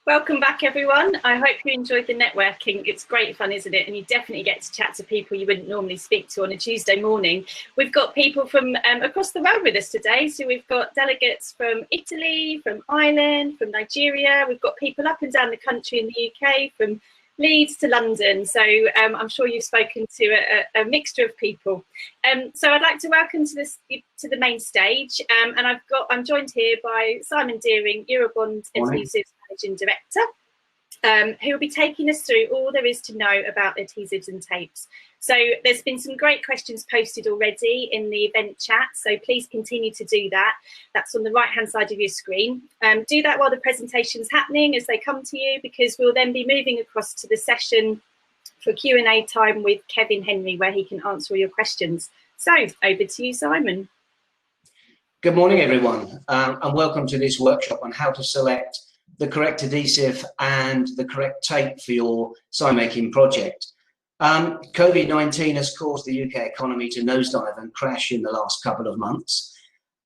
Welcome back, everyone. I hope you enjoyed the networking. It's great fun, isn't it? And you definitely get to chat to people you wouldn't normally speak to on a Tuesday morning. We've got people from across the world with us today. So we've got delegates from Italy, from Ireland, from Nigeria. We've got people up and down the country in the UK, from Leeds to London. So I'm sure you've spoken to a mixture of people. So I'd like to welcome to the main stage. And I'm joined here by Simon Deering, Eurobond Adhesives Managing Director, who will be taking us through all there is to know about adhesives and tapes. So there's been some great questions posted already in the event chat, so please continue to do that. That's on the right hand side of your screen. Do that while the presentation's happening as they come to you, because we'll then be moving across to the session for Q&A time with Kevin Henry, where he can answer all your questions. So over to you, Simon. Good morning, everyone, and welcome to this workshop on how to select the correct adhesive and the correct tape for your sign making project. COVID-19 has caused the UK economy to nosedive and crash in the last couple of months.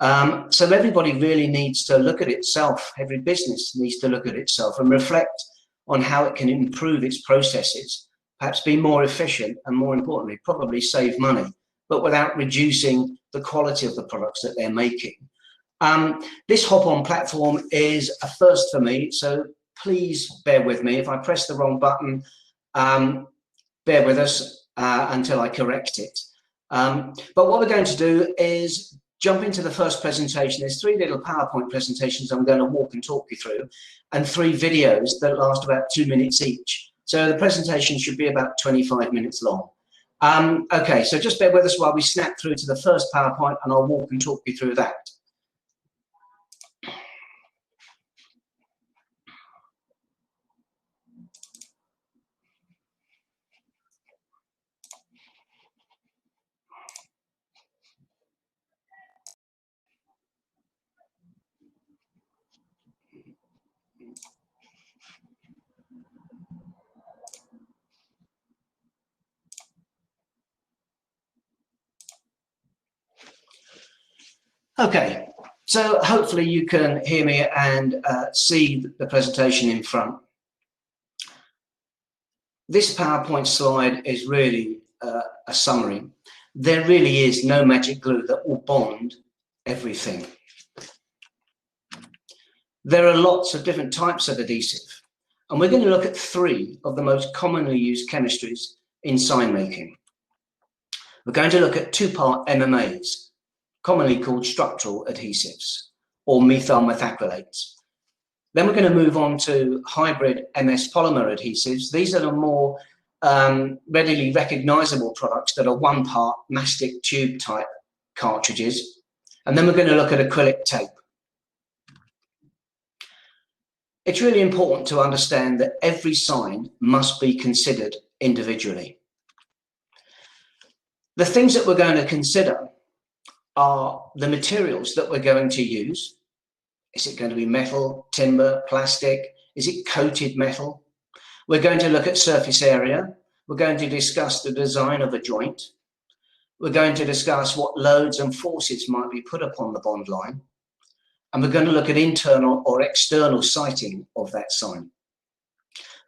So everybody really needs to look at itself. Every business needs to look at itself and reflect on how it can improve its processes, perhaps be more efficient, and more importantly, probably save money, but without reducing the quality of the products that they're making. This hop-on platform is a first for me, so please bear with me. If I press the wrong button, bear with us until I correct it. But what we're going to do is jump into the first presentation. There's 3 little PowerPoint presentations I'm going to walk and talk you through, and 3 videos that last about 2 minutes each. So the presentation should be about 25 minutes long. Okay, so just bear with us while we snap through to the first PowerPoint, and I'll walk and talk you through that. Okay, so hopefully you can hear me and see the presentation in front. This PowerPoint slide is really a summary. There really is no magic glue that will bond everything. There are lots of different types of adhesive, and we're going to look at 3 of the most commonly used chemistries in sign making. We're going to look at 2-part MMAs, commonly called structural adhesives, or methyl methacrylates. Then we're going to move on to hybrid MS polymer adhesives. These are the more readily recognizable products that are 1-part mastic tube type cartridges. And then we're going to look at acrylic tape. It's really important to understand that every sign must be considered individually. The things that we're going to consider are the materials that we're going to use. Is it going to be metal, timber, plastic? Is it coated metal? We're going to look at surface area. We're going to discuss the design of a joint. We're going to discuss what loads and forces might be put upon the bond line. And we're going to look at internal or external sighting of that sign.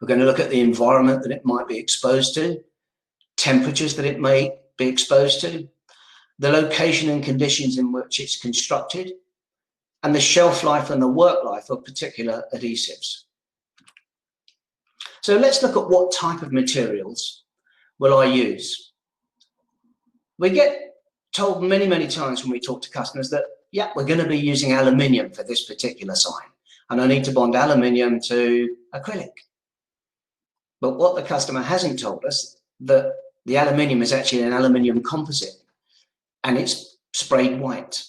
We're going to look at the environment that it might be exposed to, temperatures that it may be exposed to, the location and conditions in which it's constructed, and the shelf life and the work life of particular adhesives. So let's look at what type of materials will I use. We get told many, many times when we talk to customers that, yeah, we're going to be using aluminium for this particular sign, and I need to bond aluminium to acrylic. But what the customer hasn't told us, that the aluminium is actually an aluminium composite, and it's sprayed white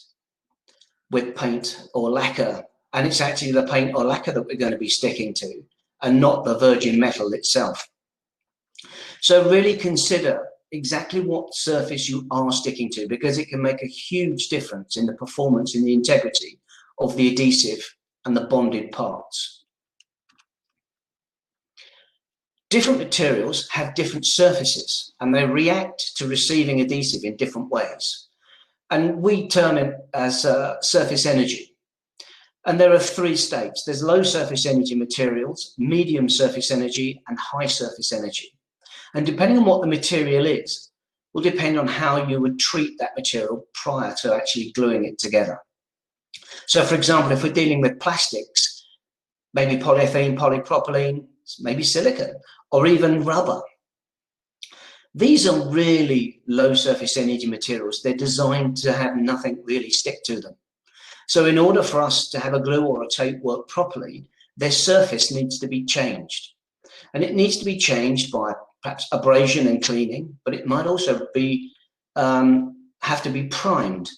with paint or lacquer, and it's actually the paint or lacquer that we're going to be sticking to, and not the virgin metal itself. So really consider exactly what surface you are sticking to, because it can make a huge difference in the performance and the integrity of the adhesive and the bonded parts. Different materials have different surfaces, and they react to receiving adhesive in different ways. And we term it as surface energy. And there are three states. There's low surface energy materials, medium surface energy, and high surface energy. And depending on what the material is, will depend on how you would treat that material prior to actually gluing it together. So for example, if we're dealing with plastics, maybe polyethylene, polypropylene, maybe silicone, or even rubber. These are really low surface energy materials. They're designed to have nothing really stick to them. So in order for us to have a glue or a tape work properly, their surface needs to be changed. And it needs to be changed by perhaps abrasion and cleaning, but it might also be have to be primed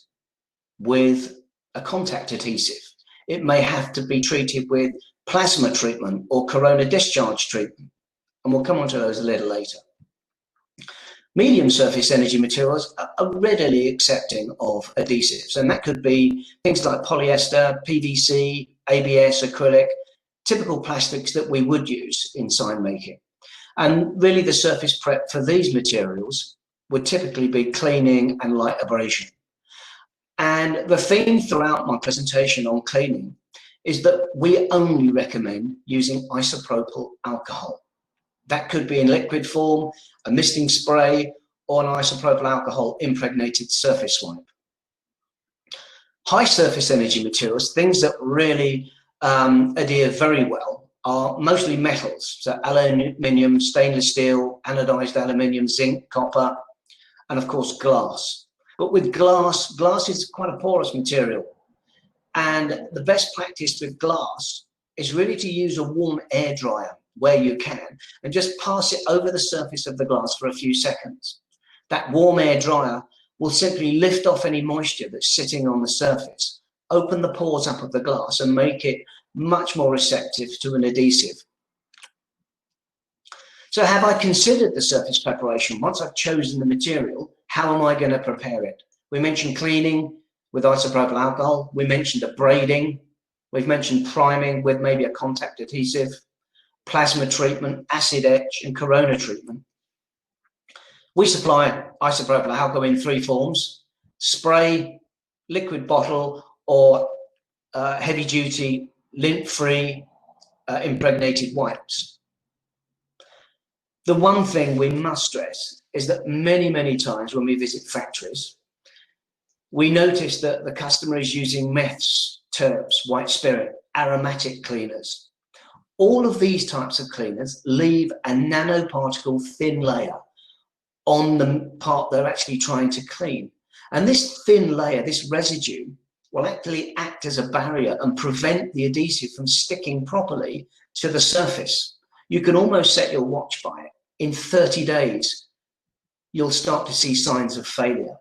with a contact adhesive. It may have to be treated with plasma treatment or corona discharge treatment. And we'll come on to those a little later. Medium surface energy materials are readily accepting of adhesives, and that could be things like polyester, PVC, ABS, acrylic, typical plastics that we would use in sign making. And really the surface prep for these materials would typically be cleaning and light abrasion. And the theme throughout my presentation on cleaning is that we only recommend using isopropyl alcohol. That could be in liquid form, a misting spray, or an isopropyl alcohol impregnated surface wipe. High surface energy materials, things that really adhere very well, are mostly metals. So aluminium, stainless steel, anodized aluminium, zinc, copper, and of course glass. But with glass is quite a porous material. And the best practice with glass is really to use a warm air dryer where you can, and just pass it over the surface of the glass for a few seconds. That warm air dryer will simply lift off any moisture that's sitting on the surface, open the pores up of the glass and make it much more receptive to an adhesive. So have I considered the surface preparation? Once I've chosen the material, how am I going to prepare it? We mentioned cleaning with isopropyl alcohol. We mentioned abrading. We've mentioned priming with maybe a contact adhesive, plasma treatment, acid etch, and corona treatment. We supply isopropyl alcohol in three forms: spray, liquid bottle, or heavy-duty, lint-free, impregnated wipes. The one thing we must stress is that many, many times when we visit factories, we notice that the customer is using meths, terps, white spirit, aromatic cleaners. All of these types of cleaners leave a nanoparticle thin layer on the part they're actually trying to clean. And this thin layer, this residue, will actually act as a barrier and prevent the adhesive from sticking properly to the surface. You can almost set your watch by it. In 30 days, you'll start to see signs of failure.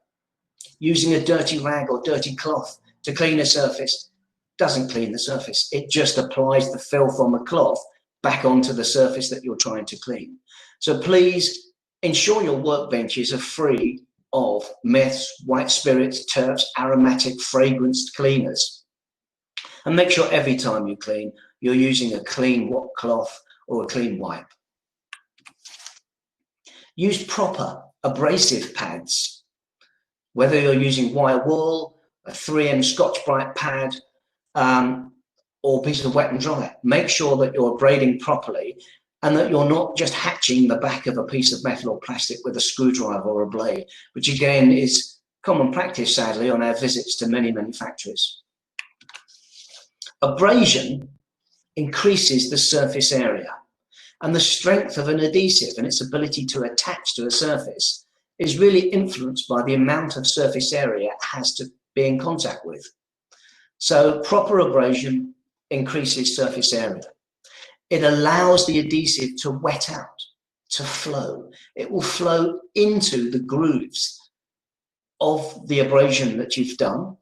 Using a dirty rag or dirty cloth to clean a surface doesn't clean the surface. It just applies the filth on the cloth back onto the surface that you're trying to clean. So please ensure your workbenches are free of meths, white spirits, terps, aromatic, fragranced cleaners. And make sure every time you clean, you're using a clean wet cloth or a clean wipe. Use proper abrasive pads. Whether you're using wire wool, a 3M Scotch-Brite pad, or a piece of wet and dry, make sure that you're abrading properly and that you're not just hatching the back of a piece of metal or plastic with a screwdriver or a blade, which again is common practice, sadly, on our visits to many, many factories. Abrasion increases the surface area, and the strength of an adhesive and its ability to attach to a surface is really influenced by the amount of surface area it has to be in contact with. So proper abrasion increases surface area. It allows the adhesive to wet out, to flow. It will flow into the grooves of the abrasion that you've done,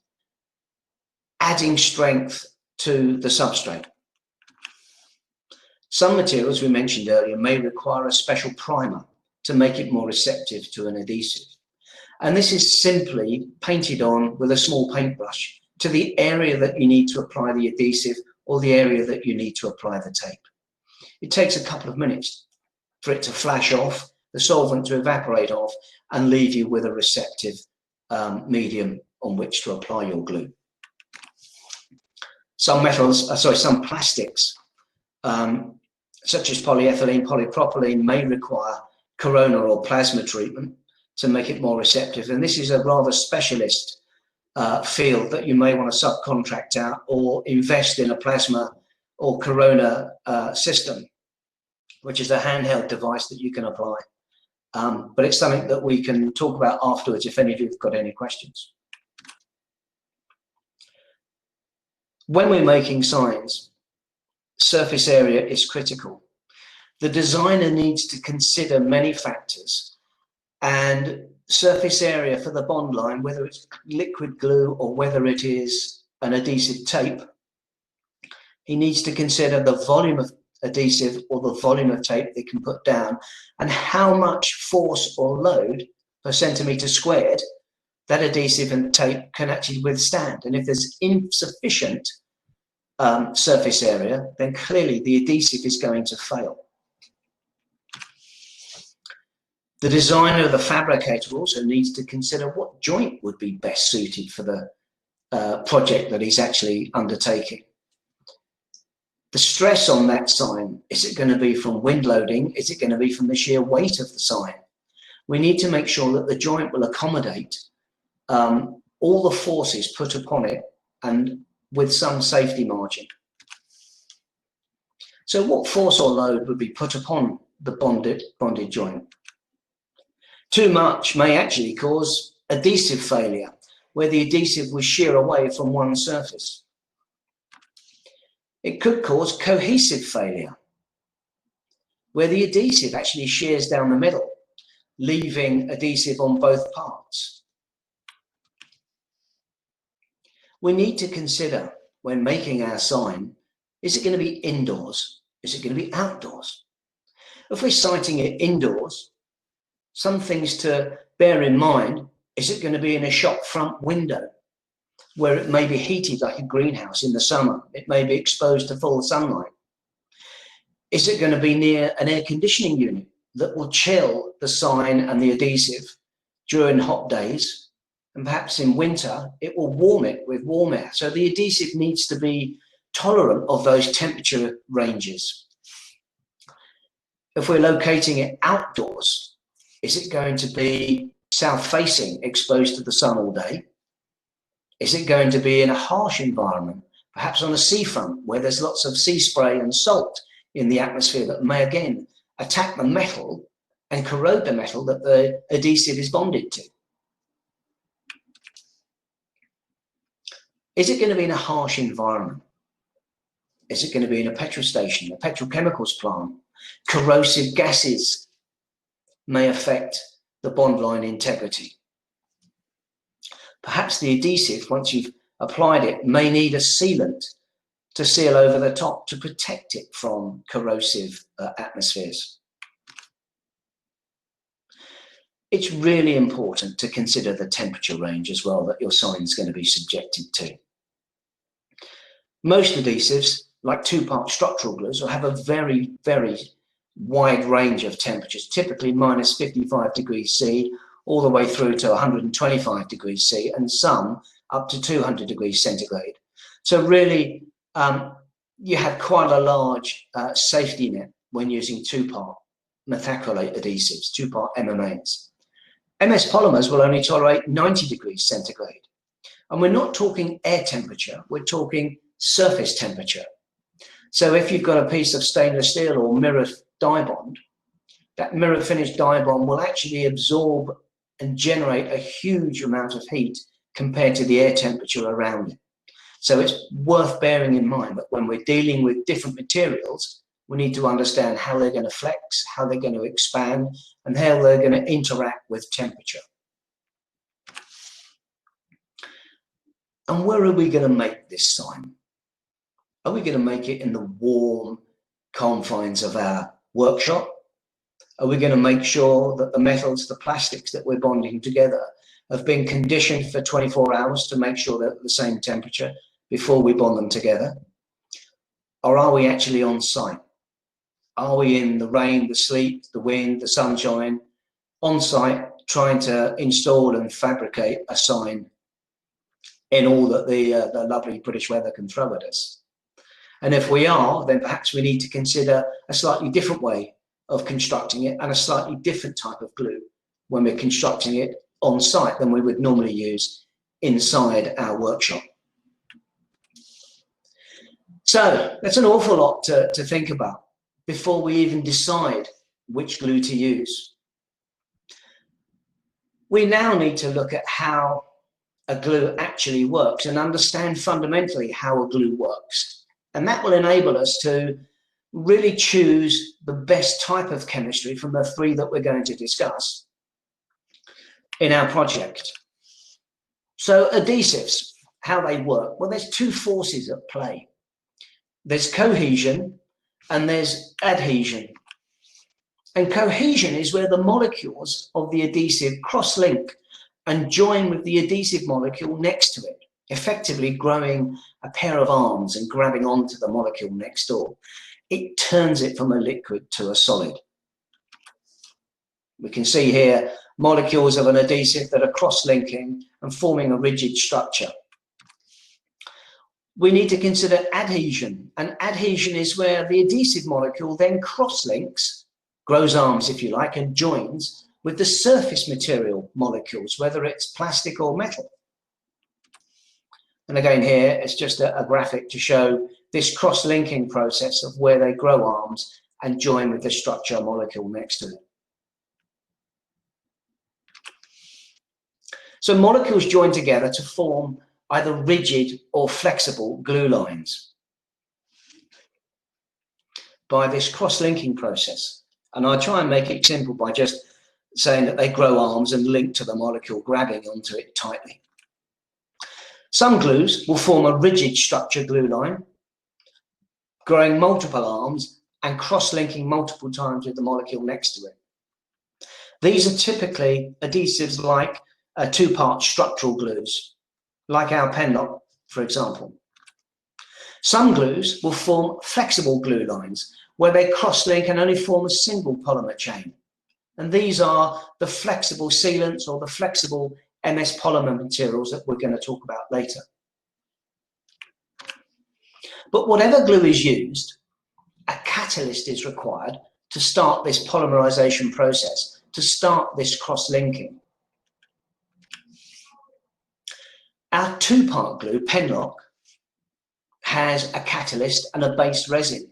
adding strength to the substrate. Some materials we mentioned earlier may require a special primer to make it more receptive to an adhesive. And this is simply painted on with a small paintbrush to the area that you need to apply the adhesive or the area that you need to apply the tape. It takes a couple of minutes for it to flash off, the solvent to evaporate off, and leave you with a receptive medium on which to apply your glue. Some some plastics, such as polyethylene, polypropylene, may require corona or plasma treatment to make it more receptive. And this is a rather specialist field that you may want to subcontract out or invest in a plasma or corona system, which is a handheld device that you can apply. But it's something that we can talk about afterwards if any of you have got any questions. When we're making signs, surface area is critical. The designer needs to consider many factors, and surface area for the bond line, whether it's liquid glue or whether it is an adhesive tape, he needs to consider the volume of adhesive or the volume of tape they can put down and how much force or load per centimetre squared that adhesive and tape can actually withstand. And if there's insufficient surface area, then clearly the adhesive is going to fail. The designer, the fabricator, also needs to consider what joint would be best suited for the project that he's actually undertaking. The stress on that sign, is it going to be from wind loading? Is it going to be from the sheer weight of the sign? We need to make sure that the joint will accommodate all the forces put upon it and with some safety margin. So what force or load would be put upon the bonded joint? Too much may actually cause adhesive failure, where the adhesive will shear away from one surface. It could cause cohesive failure, where the adhesive actually shears down the middle, leaving adhesive on both parts. We need to consider when making our sign, is it going to be indoors? Is it going to be outdoors? If we're sighting it indoors, some things to bear in mind, is it going to be in a shop front window where it may be heated like a greenhouse in the summer? It may be exposed to full sunlight. Is it going to be near an air conditioning unit that will chill the sign and the adhesive during hot days? And perhaps in winter, it will warm it with warm air. So the adhesive needs to be tolerant of those temperature ranges. If we're locating it outdoors, is it going to be south-facing, exposed to the sun all day? Is it going to be in a harsh environment, perhaps on a seafront where there's lots of sea spray and salt in the atmosphere that may again attack the metal and corrode the metal that the adhesive is bonded to? Is it going to be in a harsh environment? Is it going to be in a petrol station, a petrochemicals plant? Corrosive gases may affect the bond line integrity. Perhaps the adhesive, once you've applied it, may need a sealant to seal over the top to protect it from corrosive atmospheres. It's really important to consider the temperature range as well that your sign is going to be subjected to. Most adhesives, like two-part structural glues, will have a very, very wide range of temperatures, typically minus 55 degrees C all the way through to 125 degrees C, and some up to 200 degrees centigrade. So really, you have quite a large safety net when using two-part methacrylate adhesives, two-part MMAs. MS polymers will only tolerate 90 degrees centigrade. And we're not talking air temperature, we're talking surface temperature. So if you've got a piece of stainless steel or mirror dye bond, that mirror finished dye bond will actually absorb and generate a huge amount of heat compared to the air temperature around it. So it's worth bearing in mind that when we're dealing with different materials, we need to understand how they're going to flex, how they're going to expand, and how they're going to interact with temperature. And where are we going to make this sign? Are we going to make it in the warm confines of our workshop? Are we going to make sure that the metals, the plastics that we're bonding together have been conditioned for 24 hours to make sure they're at the same temperature before we bond them together? Or are we actually on site? Are we in the rain, the sleet, the wind, the sunshine, on site, trying to install and fabricate a sign in all that the lovely British weather can throw at us. And if we are, then perhaps we need to consider a slightly different way of constructing it and a slightly different type of glue when we're constructing it on site than we would normally use inside our workshop. So that's an awful lot to think about before we even decide which glue to use. We now need to look at how a glue actually works and understand fundamentally how a glue works. And that will enable us to really choose the best type of chemistry from the three that we're going to discuss in our project. So adhesives, how they work. Well, there's two forces at play. There's cohesion and there's adhesion. And cohesion is where the molecules of the adhesive cross-link and join with the adhesive molecule next to it, effectively growing a pair of arms and grabbing onto the molecule next door. It turns it from a liquid to a solid. We can see here molecules of an adhesive that are cross-linking and forming a rigid structure. We need to consider adhesion, and adhesion is where the adhesive molecule then cross-links, grows arms if you like, and joins with the surface material molecules, whether it's plastic or metal. And again here, it's just a graphic to show this cross-linking process of where they grow arms and join with the structure molecule next to it. So molecules join together to form either rigid or flexible glue lines by this cross-linking process. And I try and make it simple by just saying that they grow arms and link to the molecule, grabbing onto it tightly. Some glues will form a rigid structure glue line, growing multiple arms and cross-linking multiple times with the molecule next to it. These are typically adhesives like two-part structural glues, like our Penlock, for example. Some glues will form flexible glue lines where they cross-link and only form a single polymer chain. And these are the flexible sealants or the flexible MS polymer materials that we're going to talk about later. But whatever glue is used, a catalyst is required to start this polymerization process, to start this cross-linking. Our two-part glue, Penlock, has a catalyst and a base resin.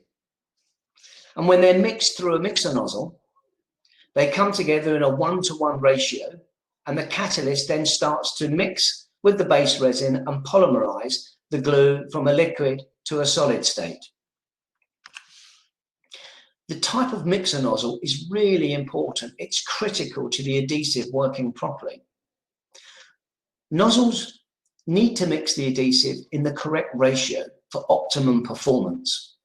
And when they're mixed through a mixer nozzle, they come together in a 1-to-1 ratio, and the catalyst then starts to mix with the base resin and polymerize the glue from a liquid to a solid state. The type of mixer nozzle is really important. It's critical to the adhesive working properly. Nozzles need to mix the adhesive in the correct ratio for optimum performance.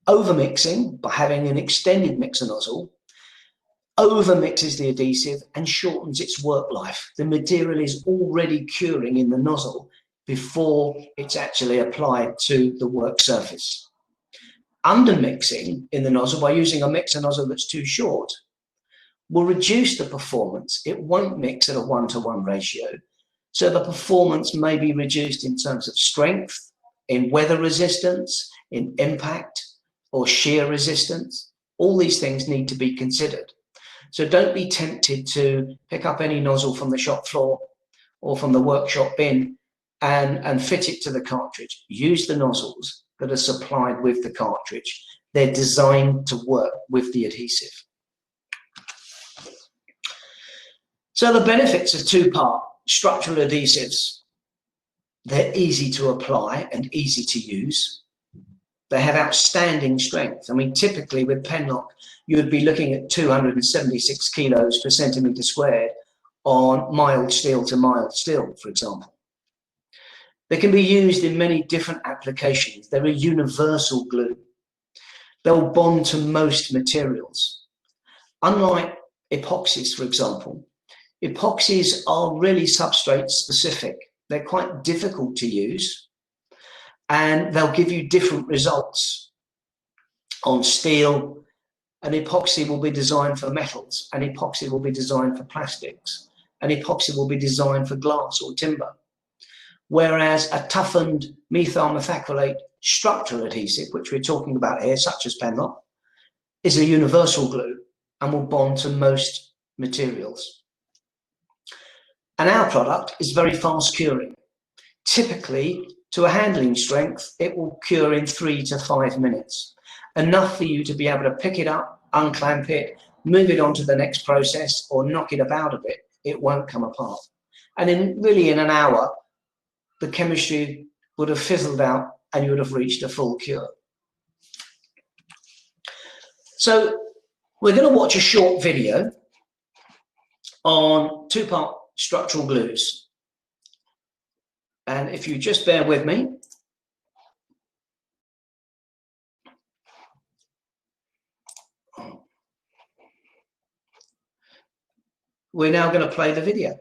Overmixing, by having an extended mixer nozzle, overmixes the adhesive and shortens its work life. The material is already curing in the nozzle before it's actually applied to the work surface. Undermixing in the nozzle by using a mixer nozzle that's too short will reduce the performance. It won't mix at a 1-to-1 ratio. So the performance may be reduced in terms of strength, in weather resistance, in impact or shear resistance. All these things need to be considered. So don't be tempted to pick up any nozzle from the shop floor or from the workshop bin and fit it to the cartridge. Use the nozzles that are supplied with the cartridge. They're designed to work with the adhesive. So the benefits of two-part structural adhesives: they're easy to apply and easy to use. They have outstanding strength. I mean, typically with Penlock, you would be looking at 276 kilos per centimetre squared on mild steel to mild steel, for example. They can be used in many different applications. They're a universal glue. They'll bond to most materials. Unlike epoxies, for example, epoxies are really substrate specific. They're quite difficult to use, and they'll give you different results. On steel, an epoxy will be designed for metals, an epoxy will be designed for plastics, an epoxy will be designed for glass or timber. whereas a toughened methyl methacrylate structural adhesive, which we're talking about here, such as Penlock, is a universal glue and will bond to most materials. And our product is very fast curing. Typically, to a handling strength, it will cure in 3 to 5 minutes. Enough for you to be able to pick it up, unclamp it, move it on to the next process, or knock it about a bit. It won't come apart. And in an hour, the chemistry would have fizzled out and you would have reached a full cure. So we're going to watch a short video on 2-part structural glues. And if you just bear with me. We're now going to play the video.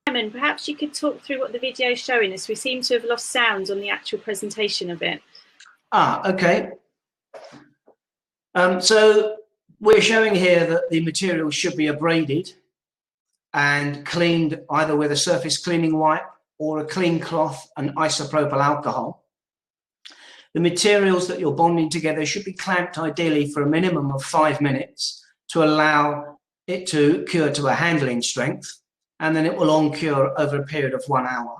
Simon, perhaps you could talk through what the video is showing us. We seem to have lost sound on the actual presentation of it. Okay. So we're showing here that the material should be abraded and cleaned either with a surface cleaning wipe or a clean cloth and isopropyl alcohol. The materials that you're bonding together should be clamped ideally for a minimum of 5 minutes to allow it to cure to a handling strength, and then it will on cure over a period of 1 hour.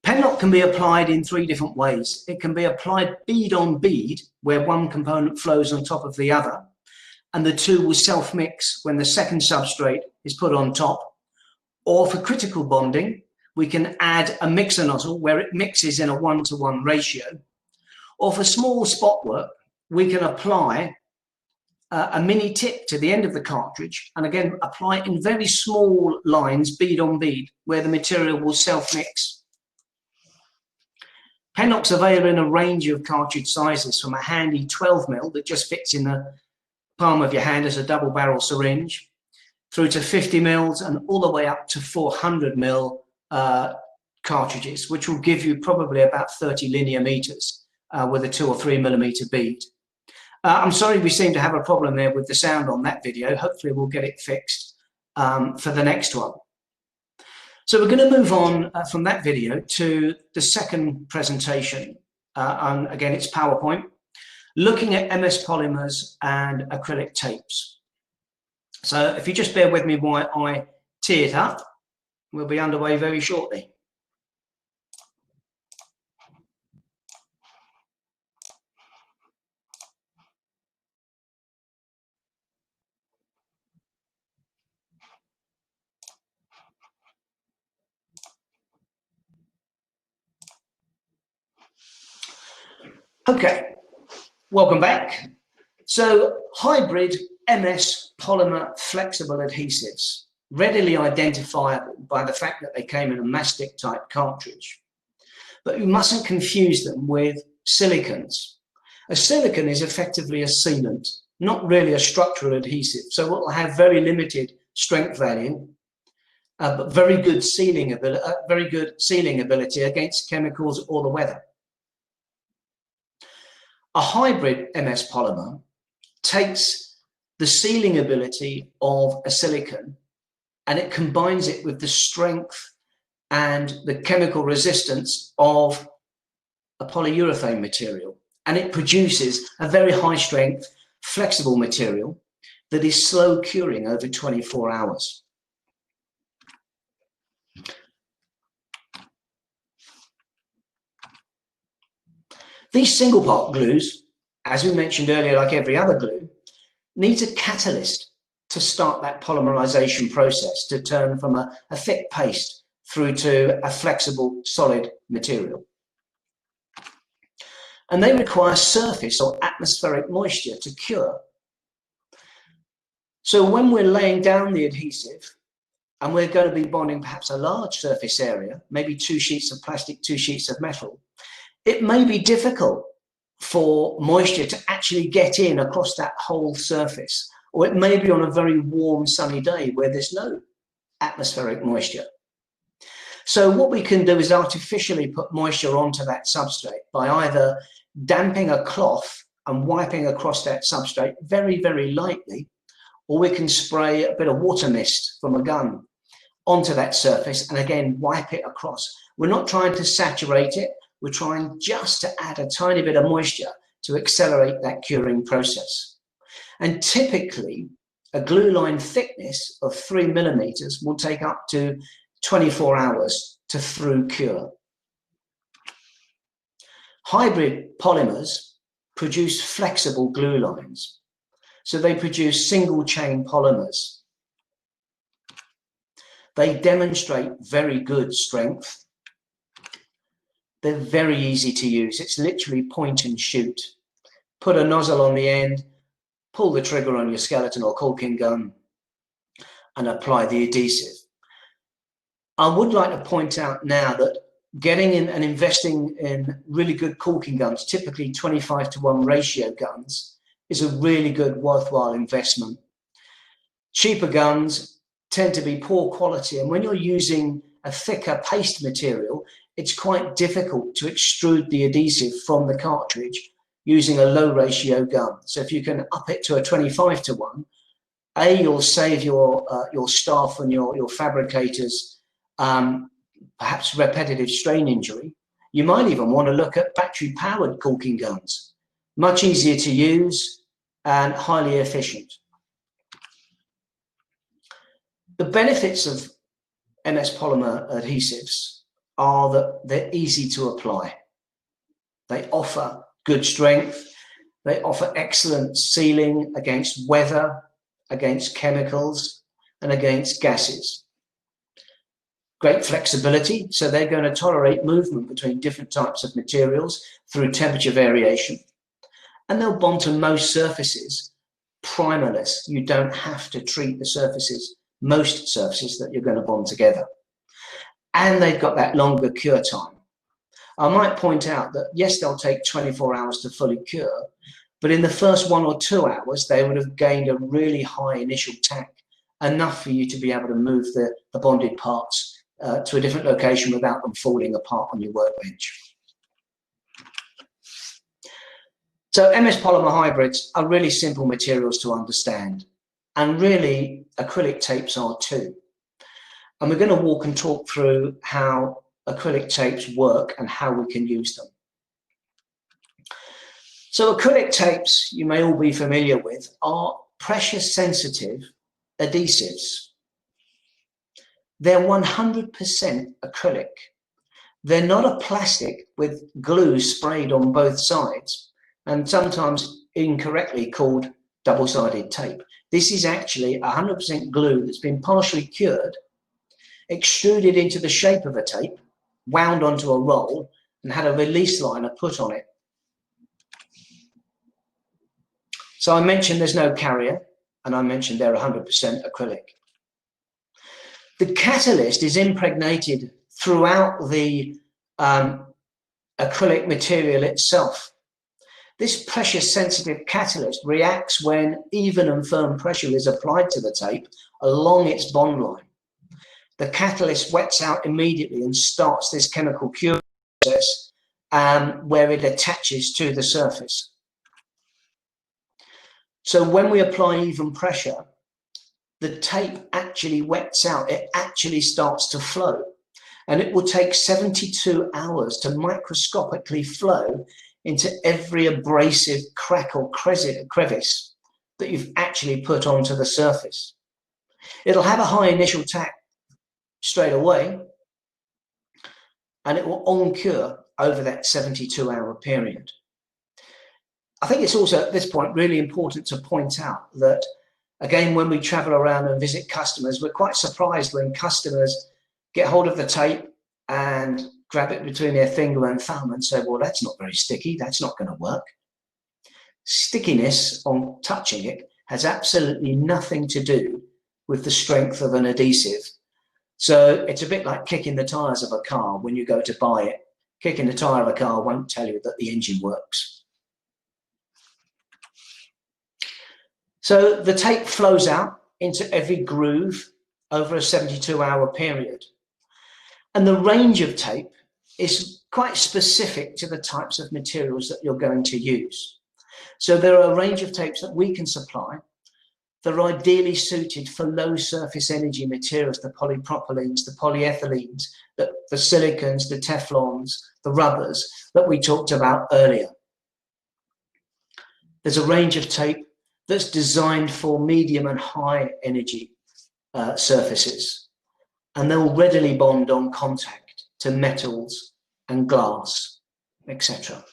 Penlock can be applied in 3 different ways. It can be applied bead on bead, where one component flows on top of the other, and the two will self-mix when the second substrate is put on top. Or for critical bonding, we can add a mixer nozzle where it mixes in a 1-to-1 ratio. Or for small spot work, we can apply a mini tip to the end of the cartridge, and again, apply it in very small lines, bead on bead, where the material will self-mix. Penlock's available in a range of cartridge sizes, from a handy 12mm that just fits in the palm of your hand as a double barrel syringe, through to 50mm and all the way up to 400mm cartridges, which will give you probably about 30 linear meters with a 2 or 3mm bead. I'm sorry, we seem to have a problem there with the sound on that video. Hopefully we'll get it fixed for the next one. So we're going to move on from that video to the second presentation. And again, it's PowerPoint, looking at MS polymers and acrylic tapes. So if you just bear with me while I tee it up, we'll be underway very shortly. Okay, welcome back. So hybrid MS polymer flexible adhesives, readily identifiable by the fact that they came in a mastic type cartridge. But you mustn't confuse them with silicons. A silicon is effectively a sealant, not really a structural adhesive, so it will have very limited strength value. but very good sealing ability against chemicals or the weather. A hybrid MS polymer takes the sealing ability of a silicon and it combines it with the strength and the chemical resistance of a polyurethane material, and it produces a very high strength, flexible material that is slow curing over 24 hours. These single part glues, as we mentioned earlier, like every other glue, needs a catalyst to start that polymerization process, to turn from a thick paste through to a flexible, solid material. And they require surface or atmospheric moisture to cure. So when we're laying down the adhesive and we're going to be bonding perhaps a large surface area, maybe 2 sheets of plastic, 2 sheets of metal, it may be difficult for moisture to actually get in across that whole surface, or it may be on a very warm sunny day where there's no atmospheric moisture. So what we can do is artificially put moisture onto that substrate by either damping a cloth and wiping across that substrate very, very lightly, or we can spray a bit of water mist from a gun onto that surface and again wipe it across. We're not trying to saturate it, we're trying just to add a tiny bit of moisture to accelerate that curing process. And typically a glue line thickness of 3 millimeters will take up to 24 hours to through cure. Hybrid polymers produce flexible glue lines. So they produce single chain polymers. They demonstrate very good strength. They're very easy to use. It's literally point and shoot. Put a nozzle on the end, pull the trigger on your skeleton or caulking gun, and apply the adhesive. I would like to point out now that getting in and investing in really good caulking guns, typically 25-to-1 ratio guns, is a really good, worthwhile investment. Cheaper guns tend to be poor quality, and when you're using a thicker paste material, it's quite difficult to extrude the adhesive from the cartridge using a low ratio gun. So if you can up it to a 25-to-1, you'll save your staff and your fabricators perhaps repetitive strain injury. You might even want to look at battery powered caulking guns. Much easier to use and highly efficient. The benefits of MS polymer adhesives are that they're easy to apply. They offer good strength. They offer excellent sealing against weather, against chemicals, and against gases. Great flexibility, so they're going to tolerate movement between different types of materials through temperature variation. And they'll bond to most surfaces primerless. You don't have to treat the surfaces, most surfaces that you're going to bond together. And they've got that longer cure time. I might point out that yes, they'll take 24 hours to fully cure, but in the first 1 or 2 hours, they would have gained a really high initial tack, enough for you to be able to move the bonded parts to a different location without them falling apart on your workbench. So MS polymer hybrids are really simple materials to understand, and really acrylic tapes are too. And we're going to walk and talk through how acrylic tapes work and how we can use them. So acrylic tapes, you may all be familiar with, are pressure sensitive adhesives. They're 100% acrylic. They're not a plastic with glue sprayed on both sides and sometimes incorrectly called double-sided tape. This is actually 100% glue that's been partially cured, extruded into the shape of a tape, wound onto a roll, and had a release liner put on it. So I mentioned there's no carrier, and I mentioned they're 100% acrylic. The catalyst is impregnated throughout the acrylic material itself. This pressure-sensitive catalyst reacts when even and firm pressure is applied to the tape along its bond line. the catalyst wets out immediately and starts this chemical cure process where it attaches to the surface. So when we apply even pressure, the tape actually wets out, it actually starts to flow. And it will take 72 hours to microscopically flow into every abrasive crack or crevice that you've actually put onto the surface. It'll have a high initial tack straight away, and it will on-cure over that 72-hour period. I think it's also at this point really important to point out that, again, when we travel around and visit customers, we're quite surprised when customers get hold of the tape and grab it between their finger and thumb and say, well, that's not very sticky, that's not going to work. Stickiness on touching it has absolutely nothing to do with the strength of an adhesive. So it's a bit like kicking the tires of a car when you go to buy it. Kicking the tire of a car won't tell you that the engine works. So the tape flows out into every groove over a 72-hour period. And the range of tape is quite specific to the types of materials that you're going to use. So there are a range of tapes that we can supply that are ideally suited for low surface energy materials, the polypropylenes, the polyethylenes, the silicons, the Teflons, the rubbers that we talked about earlier. There's a range of tape that's designed for medium and high energy surfaces, and they'll readily bond on contact to metals and glass, etc.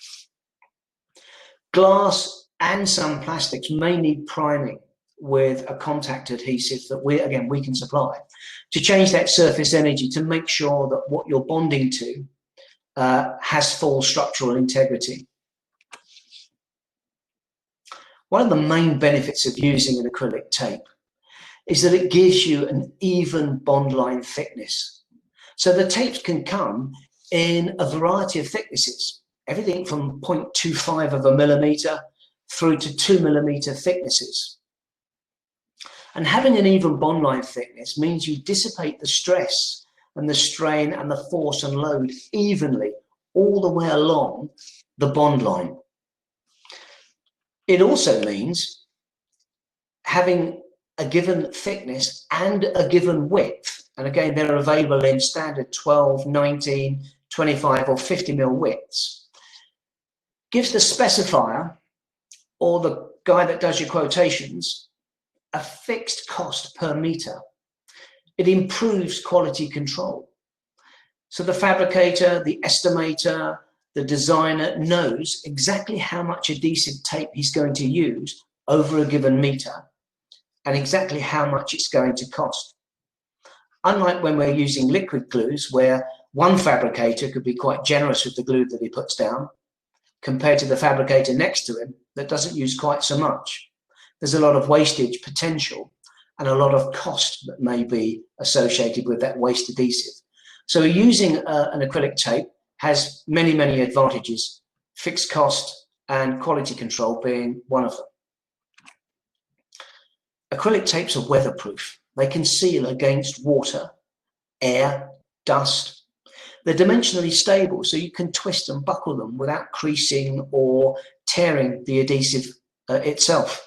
Glass and some plastics may need priming with a contact adhesive that we can supply to change that surface energy to make sure that what you're bonding to has full structural integrity. One of the main benefits of using an acrylic tape is that it gives you an even bond line thickness. So the tapes can come in a variety of thicknesses, everything from 0.25 of a millimeter through to 2 millimeter thicknesses. And having an even bond line thickness means you dissipate the stress and the strain and the force and load evenly all the way along the bond line. It also means having a given thickness and a given width, and again, they're available in standard 12, 19, 25 or 50 mil widths, gives the specifier or the guy that does your quotations a fixed cost per meter. It improves quality control. So the fabricator, the estimator, the designer knows exactly how much adhesive tape he's going to use over a given meter and exactly how much it's going to cost. Unlike when we're using liquid glues, where one fabricator could be quite generous with the glue that he puts down compared to the fabricator next to him that doesn't use quite so much. There's a lot of wastage potential and a lot of cost that may be associated with that waste adhesive. So using an acrylic tape has many, many advantages, fixed cost and quality control being one of them. Acrylic tapes are weatherproof. They can seal against water, air, dust. They're dimensionally stable, so you can twist and buckle them without creasing or tearing the adhesive itself.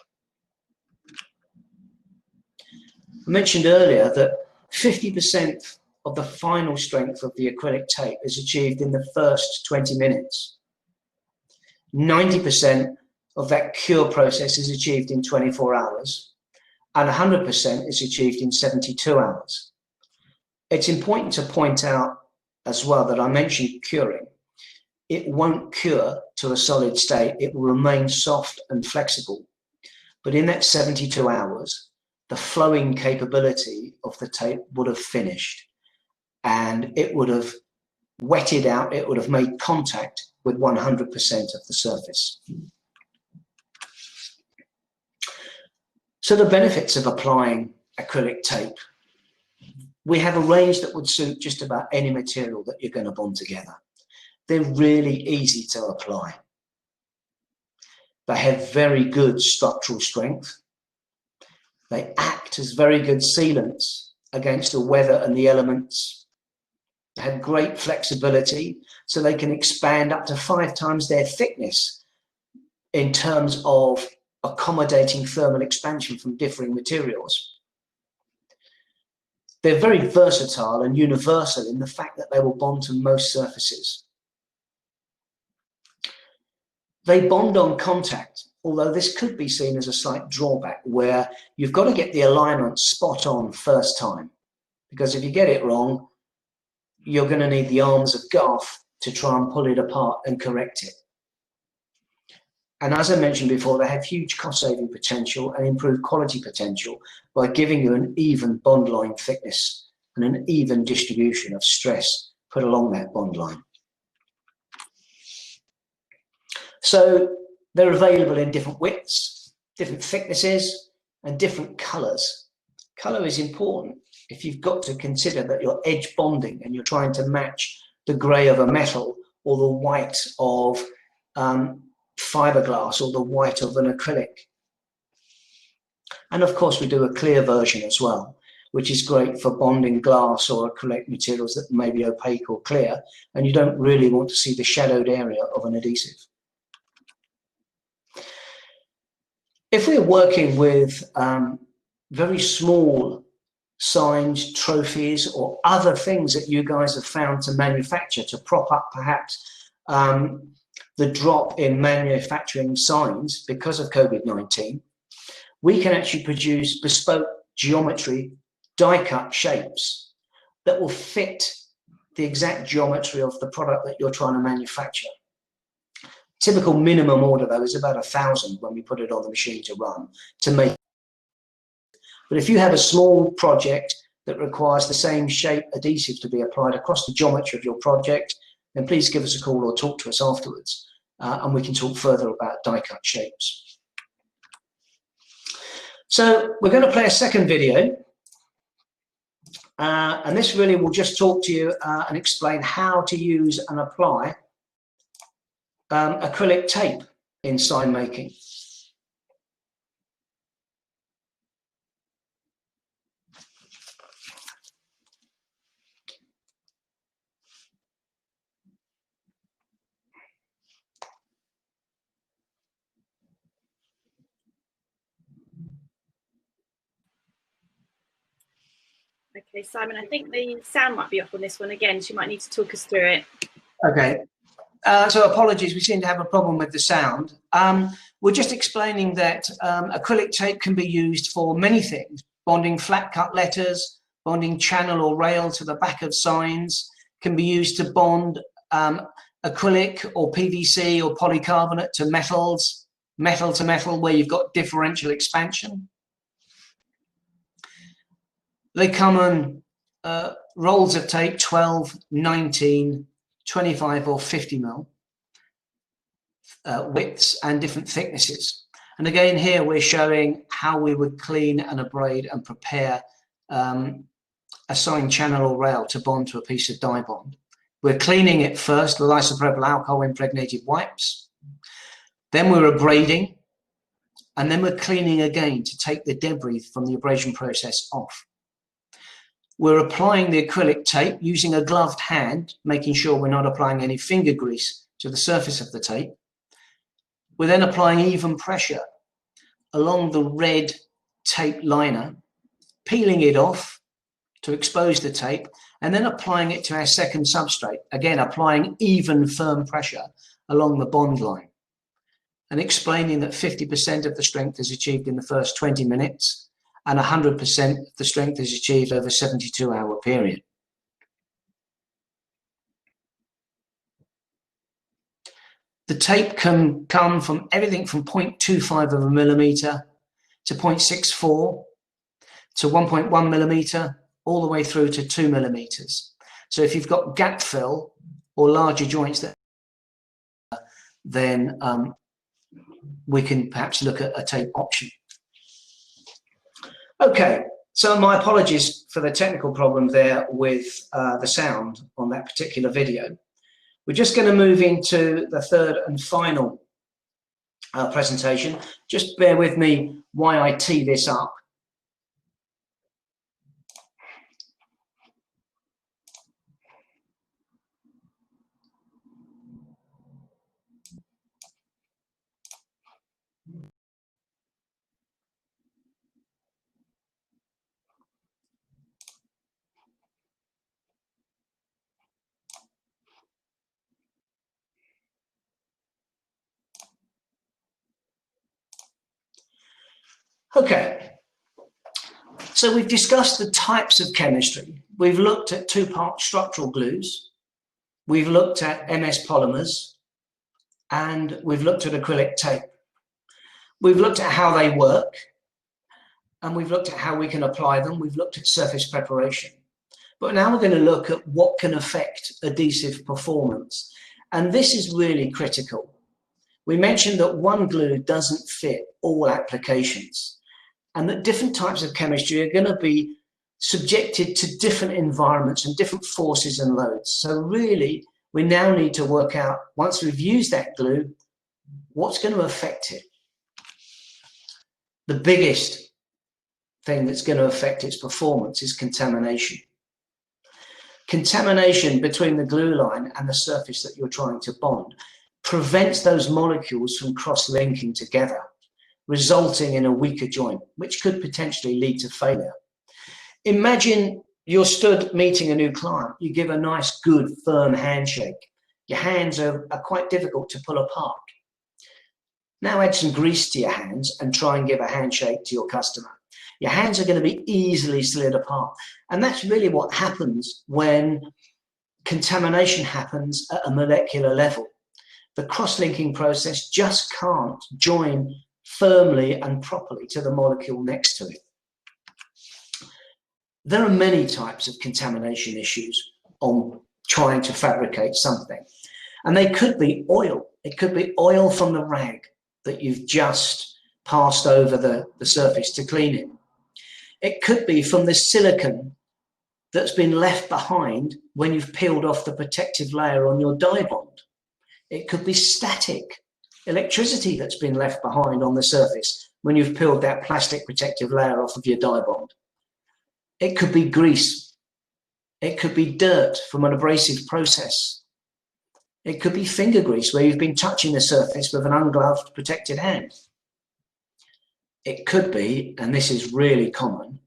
I mentioned earlier that 50% of the final strength of the acrylic tape is achieved in the first 20 minutes. 90% of that cure process is achieved in 24 hours, and 100% is achieved in 72 hours. It's important to point out as well that I mentioned curing. It won't cure to a solid state. It will remain soft and flexible. But in that 72 hours, the flowing capability of the tape would have finished, and it would have wetted out, it would have made contact with 100% of the surface. So the benefits of applying acrylic tape. We have a range that would suit just about any material that you're going to bond together. They're really easy to apply. They have very good structural strength. They act as very good sealants against the weather and the elements. They have great flexibility, so they can expand up to 5 times their thickness in terms of accommodating thermal expansion from differing materials. They're very versatile and universal in the fact that they will bond to most surfaces. They bond on contact, although this could be seen as a slight drawback where you've got to get the alignment spot on first time, because if you get it wrong, you're going to need the arms of Garth to try and pull it apart and correct it. And as I mentioned before, they have huge cost-saving potential and improved quality potential by giving you an even bond line thickness and an even distribution of stress put along that bond line. So they're available in different widths, different thicknesses, and different colours. Colour is important if you've got to consider that you're edge bonding and you're trying to match the grey of a metal or the white of fiberglass or the white of an acrylic. And of course we do a clear version as well, which is great for bonding glass or acrylic materials that may be opaque or clear, and you don't really want to see the shadowed area of an adhesive. If we're working with very small signs, trophies, or other things that you guys have found to manufacture to prop up perhaps the drop in manufacturing signs because of COVID-19, we can actually produce bespoke geometry, die-cut shapes that will fit the exact geometry of the product that you're trying to manufacture. Typical minimum order, though, is about 1,000 when we put it on the machine to run to make. But if you have a small project that requires the same shape adhesive to be applied across the geometry of your project, then please give us a call or talk to us afterwards, and we can talk further about die-cut shapes. So we're going to play a second video, and this really will just talk to you and explain how to use and apply acrylic tape in sign making. Okay, Simon, I think the sound might be off on this one again, so you might need to talk us through it. Okay, so apologies, we seem to have a problem with the sound. We're just explaining that acrylic tape can be used for many things: bonding flat cut letters, bonding channel or rail to the back of signs, can be used to bond acrylic or PVC or polycarbonate to metals, metal to metal where you've got differential expansion. They come on rolls of tape, 12, 19, 25 or 50 mil widths and different thicknesses. And again, here we're showing how we would clean and abrade and prepare a sign channel or rail to bond to a piece of dye bond. We're cleaning it first with isopropyl alcohol impregnated wipes. Then we're abrading, and then we're cleaning again to take the debris from the abrasion process off. We're applying the acrylic tape using a gloved hand, making sure we're not applying any finger grease to the surface of the tape. We're then applying even pressure along the red tape liner, peeling it off to expose the tape, and then applying it to our second substrate. Again, applying even firm pressure along the bond line, and explaining that 50% of the strength is achieved in the first 20 minutes, and 100% of the strength is achieved over a 72-hour period. The tape can come from everything from 0.25 of a millimetre to 0.64 to 1.1 millimetre, all the way through to 2 millimetres. So if you've got gap fill or larger joints, that then we can perhaps look at a tape option. Okay, so my apologies for the technical problem there with the sound on that particular video. We're just going to move into the third and final presentation. Just bear with me while I tee this up. Okay, so we've discussed the types of chemistry. We've looked at two-part structural glues. We've looked at MS polymers, and we've looked at acrylic tape. We've looked at how they work, and we've looked at how we can apply them. We've looked at surface preparation. But now we're going to look at what can affect adhesive performance. And this is really critical. We mentioned that one glue doesn't fit all applications, and that different types of chemistry are going to be subjected to different environments and different forces and loads. So really, we now need to work out, once we've used that glue, what's going to affect it. The biggest thing that's going to affect its performance is contamination. Contamination between the glue line and the surface that you're trying to bond prevents those molecules from cross-linking together, resulting in a weaker joint, which could potentially lead to failure. Imagine you're stood meeting a new client. You give a nice, good, firm handshake. Your hands are quite difficult to pull apart. Now add some grease to your hands and try and give a handshake to your customer. Your hands are going to be easily slid apart. And that's really what happens when contamination happens at a molecular level. The cross-linking process just can't join firmly and properly to the molecule next to it. There are many types of contamination issues on trying to fabricate something. And they could be oil. It could be oil from the rag that you've just passed over the surface to clean it. It could be from the silicone that's been left behind when you've peeled off the protective layer on your dye bond. It could be static electricity that's been left behind on the surface when you've peeled that plastic protective layer off of your dye bond. It could be grease. It could be dirt from an abrasive process. It could be finger grease where you've been touching the surface with an ungloved, protected hand. It could be, and this is really common,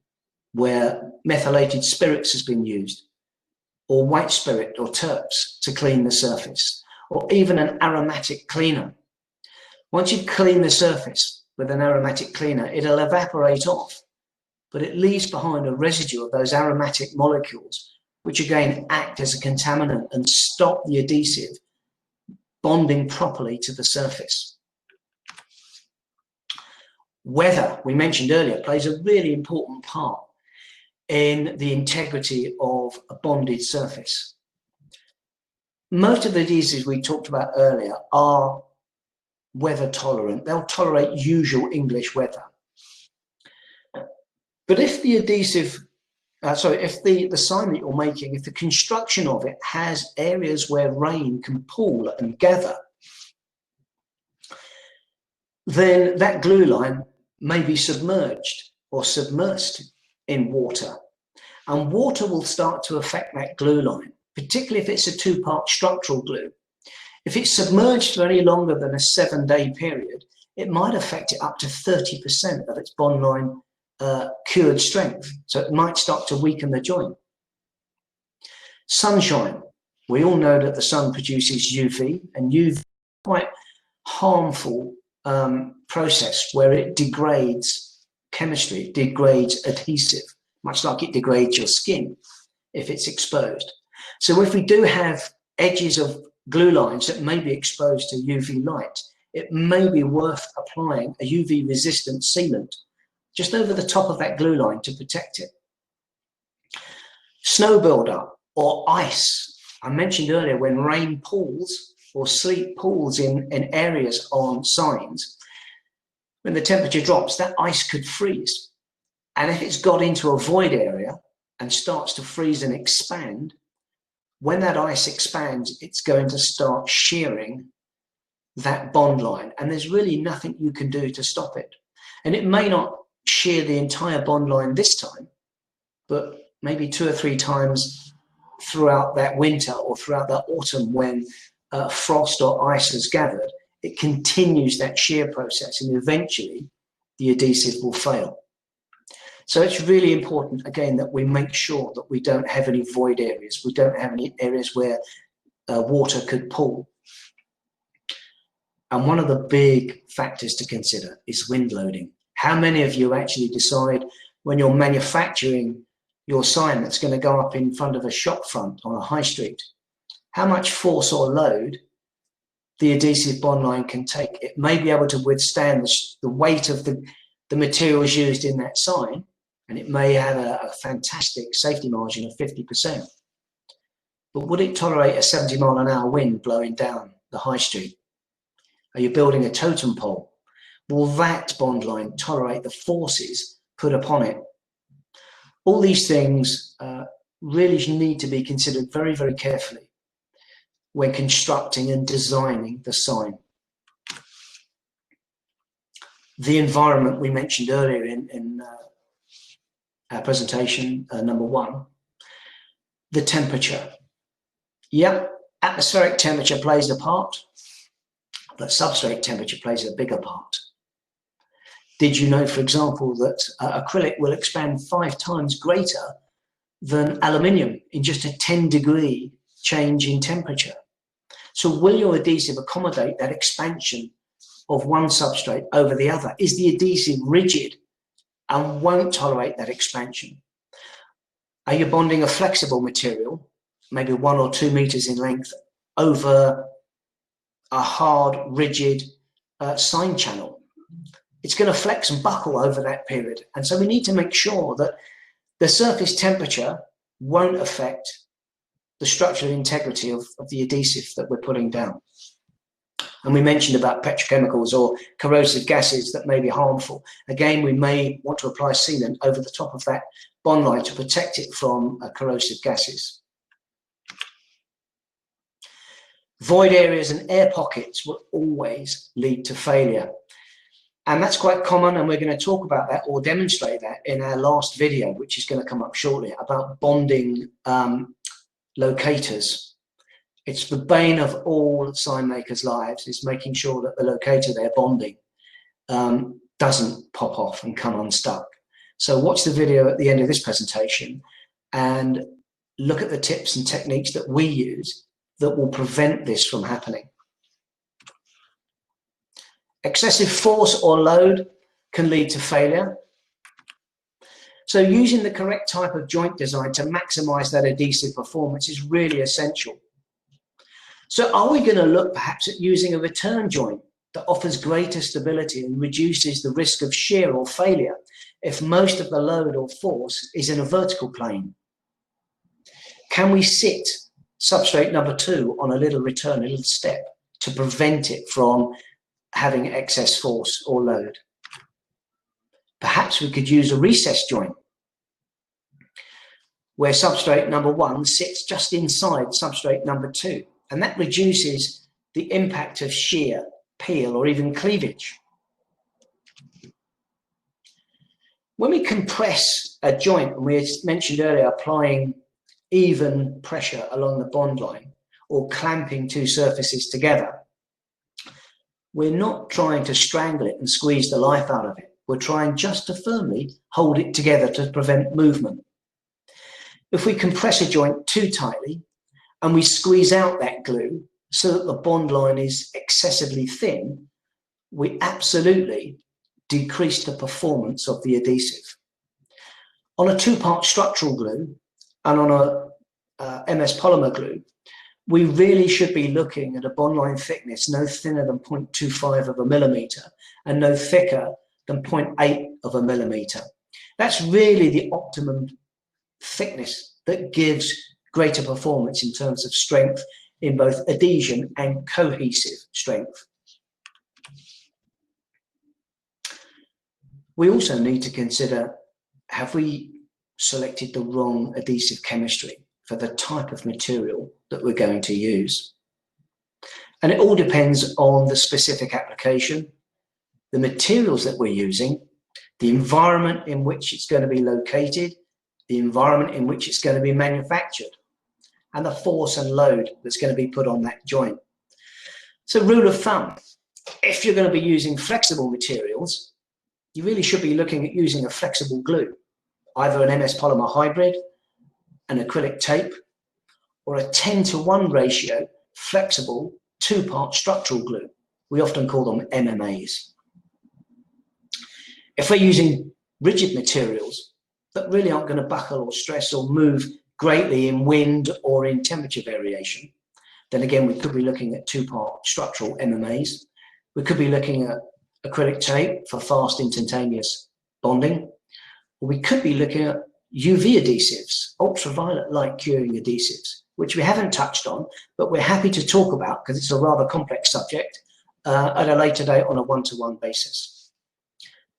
where methylated spirits has been used, or white spirit or terps to clean the surface, or even an aromatic cleaner. Once you've cleaned the surface with an aromatic cleaner, it'll evaporate off, but it leaves behind a residue of those aromatic molecules, which again act as a contaminant and stop the adhesive bonding properly to the surface. Weather, we mentioned earlier, plays a really important part in the integrity of a bonded surface. Most of the adhesives we talked about earlier are weather tolerant. They'll tolerate usual English weather. But if the adhesive, if the sign that you're making, if the construction of it has areas where rain can pool and gather, then that glue line may be submerged or submersed in water. And water will start to affect that glue line, particularly if it's a two-part structural glue. If it's submerged for any longer than a 7-day period, it might affect it up to 30% of its bond line cured strength. So it might start to weaken the joint. Sunshine. We all know that the sun produces UV, and UV is quite harmful process where it degrades chemistry, it degrades adhesive, much like it degrades your skin if it's exposed. So if we do have edges of glue lines that may be exposed to UV light, it may be worth applying a UV resistant sealant just over the top of that glue line to protect it. Snow buildup or ice. I mentioned earlier when rain pools or sleet pools in areas on signs, when the temperature drops, that ice could freeze. And if it's got into a void area and starts to freeze and expand, when that ice expands, it's going to start shearing that bond line. And there's really nothing you can do to stop it. And it may not shear the entire bond line this time, but maybe 2 or 3 times throughout that winter or throughout that autumn when frost or ice has gathered, it continues that shear process and eventually the adhesive will fail. So it's really important, again, that we make sure that we don't have any void areas. We don't have any areas where water could pool. And one of the big factors to consider is wind loading. How many of you actually decide when you're manufacturing your sign that's going to go up in front of a shop front on a high street, how much force or load the adhesive bond line can take? It may be able to withstand the weight of the materials used in that sign, and it may have a fantastic safety margin of 50%. But would it tolerate a 70-mile-an-hour wind blowing down the high street? Are you building a totem pole? Will that bond line tolerate the forces put upon it? All these things really need to be considered very, very carefully when constructing and designing the sign. The environment we mentioned earlier in our presentation, number 1, the temperature. Yep, atmospheric temperature plays a part, but substrate temperature plays a bigger part. Did you know, for example, that acrylic will expand 5 times greater than aluminium in just a 10-degree change in temperature? So will your adhesive accommodate that expansion of one substrate over the other? Is the adhesive rigid and won't tolerate that expansion? Are you bonding a flexible material, maybe 1 or 2 meters in length, over a hard, rigid sign channel? It's going to flex and buckle over that period. And so we need to make sure that the surface temperature won't affect the structural integrity of the adhesive that we're putting down. And we mentioned about petrochemicals or corrosive gases that may be harmful. Again, we may want to apply sealant over the top of that bond line to protect it from corrosive gases. Void areas and air pockets will always lead to failure. And that's quite common, and we're going to talk about that or demonstrate that in our last video, which is going to come up shortly, about bonding locators. It's the bane of all sign makers' lives, is making sure that the locator they're bonding doesn't pop off and come unstuck. So watch the video at the end of this presentation and look at the tips and techniques that we use that will prevent this from happening. Excessive force or load can lead to failure. So using the correct type of joint design to maximize that adhesive performance is really essential. So are we going to look perhaps at using a return joint that offers greater stability and reduces the risk of shear or failure if most of the load or force is in a vertical plane? Can we sit substrate number 2 on a little return, a little step, to prevent it from having excess force or load? Perhaps we could use a recess joint where substrate number 1 sits just inside substrate number 2, and that reduces the impact of shear, peel, or even cleavage. When we compress a joint, and we mentioned earlier applying even pressure along the bond line or clamping 2 surfaces together, we're not trying to strangle it and squeeze the life out of it. We're trying just to firmly hold it together to prevent movement. If we compress a joint too tightly and we squeeze out that glue so that the bond line is excessively thin, we absolutely decrease the performance of the adhesive. On a 2-part structural glue and on a MS polymer glue, we really should be looking at a bond line thickness no thinner than 0.25 of a millimeter and no thicker than 0.8 of a millimeter. That's really the optimum thickness that gives greater performance in terms of strength in both adhesion and cohesive strength. We also need to consider, have we selected the wrong adhesive chemistry for the type of material that we're going to use? And it all depends on the specific application, the materials that we're using, the environment in which it's going to be located, the environment in which it's going to be manufactured, and the force and load that's going to be put on that joint. So rule of thumb, if you're going to be using flexible materials, you really should be looking at using a flexible glue, either an MS polymer hybrid, an acrylic tape, or a 10-to-1 ratio flexible 2-part structural glue. We often call them MMAs. If we're using rigid materials that really aren't going to buckle or stress or move greatly in wind or in temperature variation, then again, we could be looking at two-part structural MMAs. We could be looking at acrylic tape for fast instantaneous bonding. Or we could be looking at UV adhesives, ultraviolet light curing adhesives, which we haven't touched on, but we're happy to talk about because it's a rather complex subject at a later date on a one-to-one basis.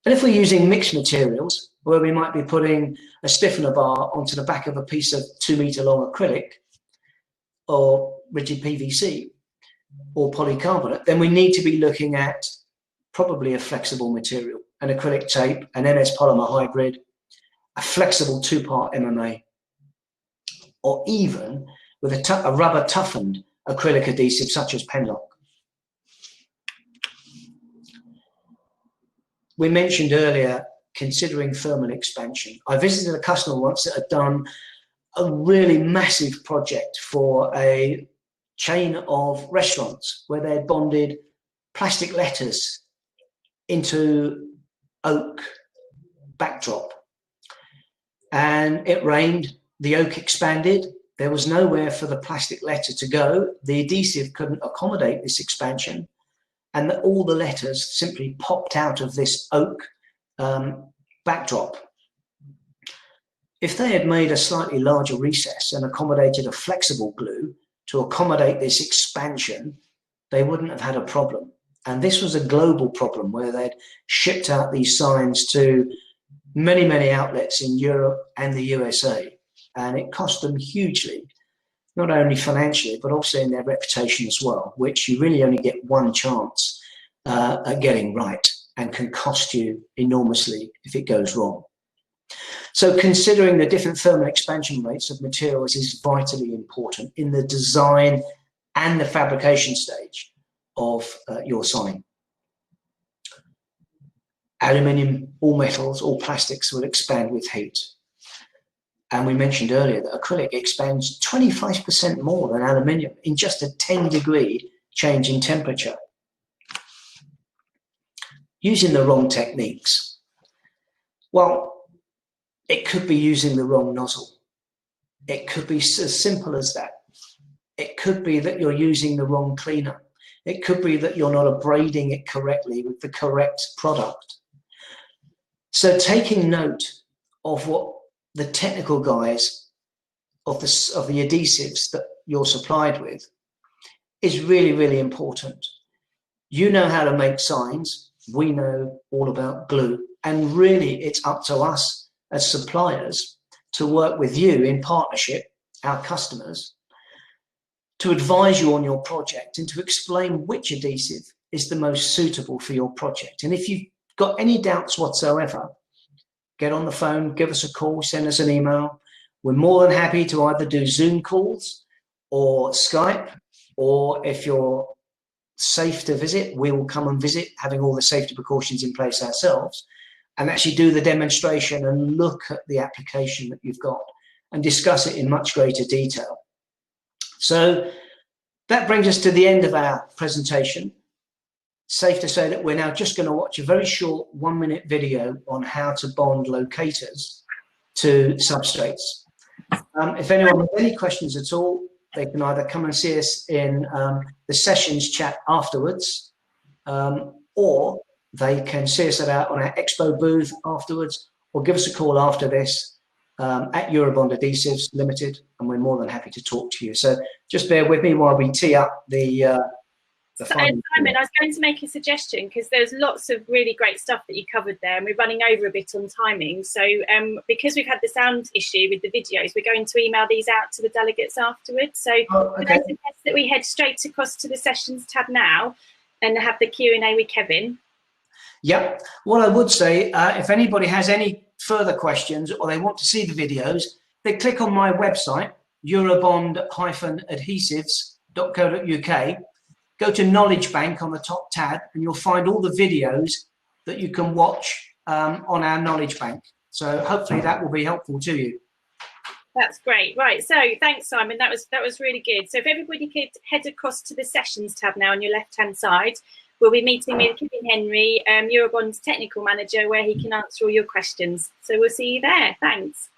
And if we're using mixed materials, where we might be putting a stiffener bar onto the back of a piece of 2 meter long acrylic or rigid PVC or polycarbonate, then we need to be looking at probably a flexible material, an acrylic tape, an MS polymer hybrid, a flexible two-part MMA, or even with a rubber toughened acrylic adhesive such as Penlock. We mentioned earlier considering thermal expansion. I visited a customer once that had done a really massive project for a chain of restaurants where they had bonded plastic letters into oak backdrop. And it rained, the oak expanded, there was nowhere for the plastic letter to go, the adhesive couldn't accommodate this expansion, and all the letters simply popped out of this oak backdrop. If they had made a slightly larger recess and accommodated a flexible glue to accommodate this expansion, they wouldn't have had a problem. And this was a global problem where they'd shipped out these signs to many, many outlets in Europe and the USA. And it cost them hugely, not only financially, but also in their reputation as well, which you really only get one chance at getting right and can cost you enormously if it goes wrong. So considering the different thermal expansion rates of materials is vitally important in the design and the fabrication stage of your sign. Aluminium, all metals, all plastics will expand with heat. And we mentioned earlier that acrylic expands 25% more than aluminium in just a 10-degree change in temperature. Using the wrong techniques. Well, it could be using the wrong nozzle. It could be as simple as that. It could be that you're using the wrong cleaner. It could be that you're not abrading it correctly with the correct product. So taking note of what the technical guys of the adhesives that you're supplied with is really, really important. You know how to make signs. We know all about glue. And really, it's up to us as suppliers to work with you in partnership, our customers, to advise you on your project and to explain which adhesive is the most suitable for your project. And if you've got any doubts whatsoever, get on the phone, give us a call, send us an email. We're more than happy to either do Zoom calls or Skype, or if you're safe to visit, we will come and visit, having all the safety precautions in place ourselves, and actually do the demonstration and look at the application that you've got and discuss it in much greater detail. So that brings us to the end of our presentation. Safe to say that we're now just going to watch a very short 1-minute video on how to bond locators to substrates. If anyone has any questions at all, they can either come and see us in the sessions chat afterwards, or they can see us on our expo booth afterwards, or give us a call after this at Eurobond Adhesives Limited, and we're more than happy to talk to you. So just bear with me while we tee up the Simon, I was going to make a suggestion because there's lots of really great stuff that you covered there, and we're running over a bit on timing. So because we've had the sound issue with the videos, we're going to email these out to the delegates afterwards. So can I suggest that we head straight across to the sessions tab now and have the Q&A with Kevin? Yep. What I would say, if anybody has any further questions or they want to see the videos, they click on my website, eurobond-adhesives.co.uk. Go to Knowledge Bank on the top tab, and you'll find all the videos that you can watch on our Knowledge Bank. So hopefully that will be helpful to you. That's great. Right. So thanks, Simon. That was really good. So if everybody could head across to the sessions tab now on your left-hand side, we'll be meeting with Kevin Henry, Eurobond's technical manager, where he can answer all your questions. So we'll see you there. Thanks.